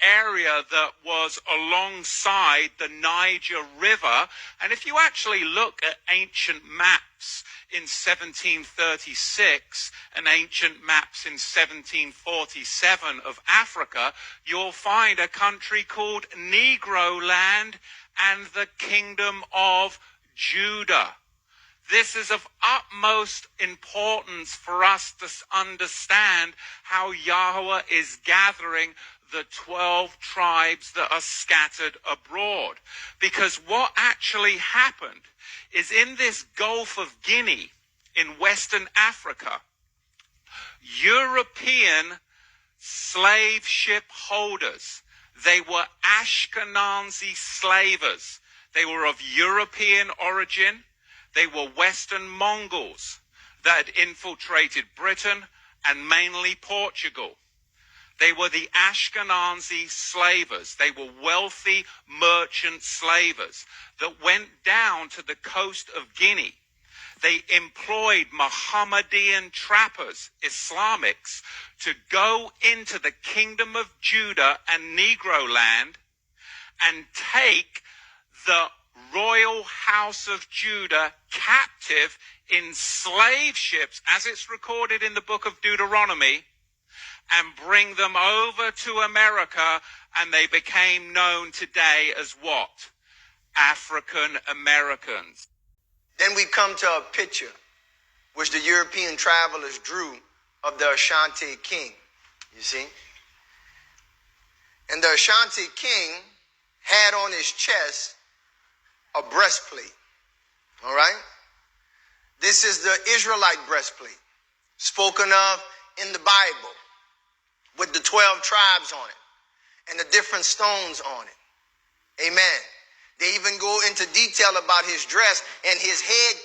area that was alongside the Niger River. And if you actually look at ancient maps in 1736 and ancient maps in 1747 of Africa, you'll find a country called Negro Land and the Kingdom of Judah. This is of utmost importance for us to understand how Yahweh is gathering the 12 tribes that are scattered abroad. Because what actually happened is in this Gulf of Guinea in Western Africa, European slave ship holders, they were Ashkenazi slavers. They were of European origin. They were Western Mongols that had infiltrated Britain and mainly Portugal. They were the Ashkenazi slavers. They were wealthy merchant slavers that went down to the coast of Guinea. They employed Mohammedan trappers, Islamics, to go into the kingdom of Judah and Negro land and take the royal house of Judah captive in slave ships, as it's recorded in the book of Deuteronomy, and bring them over to America, and they became known today as what? African Americans. Then we come to a picture which the European travelers drew of the Ashanti king, you see? And the Ashanti king had on his chest a breastplate, all right? This is the Israelite breastplate spoken of in the Bible with the 12 tribes on it and the different stones on it. Amen. They even go into detail about his dress and his head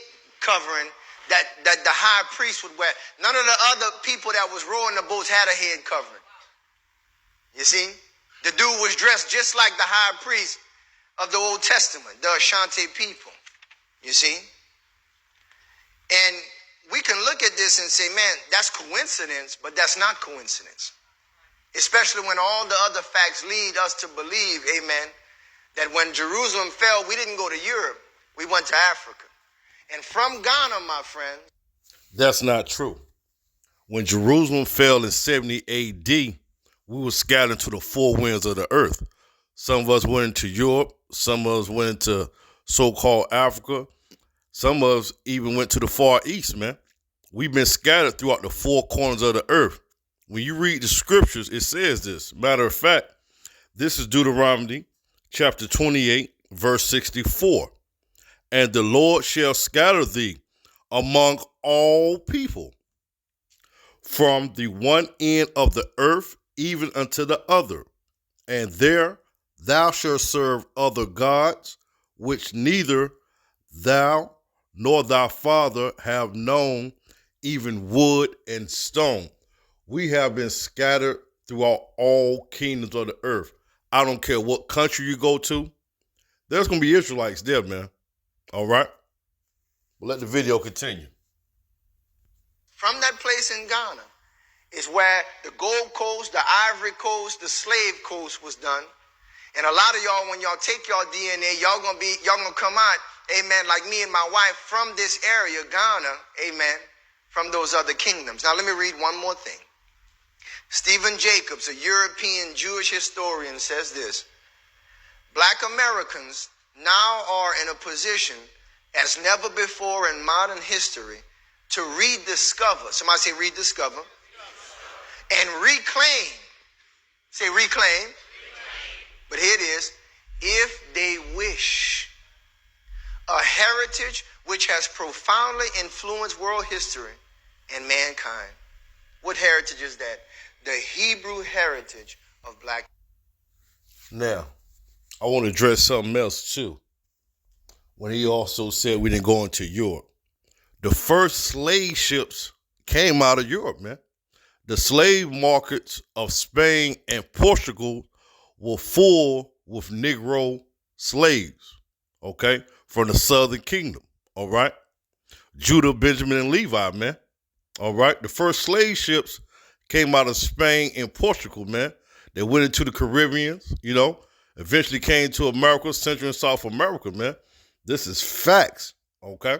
covering that the high priest would wear. None of the other people that was rowing the boats had a head covering. You see? The dude was dressed just like the high priest of the Old Testament, the Ashanti people. You see? And we can look at this and say, man, that's coincidence, but that's not coincidence. Especially when all the other facts lead us to believe, amen, that when Jerusalem fell, we didn't go to Europe, we went to Africa. And from Ghana, my friend. That's not true. When Jerusalem fell in 70 AD, we were scattered to the four winds of the earth. Some of us went into Europe. Some of us went into so-called Africa. Some of us even went to the Far East, man. We've been scattered throughout the four corners of the earth. When you read the scriptures, it says this. Matter of fact, this is Deuteronomy chapter 28, verse 64. And the Lord shall scatter thee among all people, from the one end of the earth even unto the other. And there thou shalt serve other gods, which neither thou nor thy father have known, even wood and stone. We have been scattered throughout all kingdoms of the earth. I don't care what country you go to. There's going to be Israelites there, man. All right? We'll let the video continue. From that place in Ghana is where the Gold Coast, the Ivory Coast, the Slave Coast was done. And a lot of y'all, when y'all take y'all DNA, y'all gonna come out, amen, like me and my wife from this area, Ghana, amen, from those other kingdoms. Now let me read one more thing. Stephen Jacobs, a European Jewish historian, says this: Black Americans now are in a position as never before in modern history to rediscover, somebody say rediscover, and reclaim, say reclaim, but here it is, if they wish, a heritage which has profoundly influenced world history and mankind. What heritage is that? The Hebrew heritage of black. Now, I want to address something else too. When he also said we didn't go into Europe. The first slave ships came out of Europe, man. The slave markets of Spain and Portugal were full with Negro slaves, okay, from the southern kingdom, all right? Judah, Benjamin, and Levi, man, all right? The first slave ships came out of Spain and Portugal, man. They went into the Caribbeans, eventually came to America, Central and South America, man. This is facts, okay?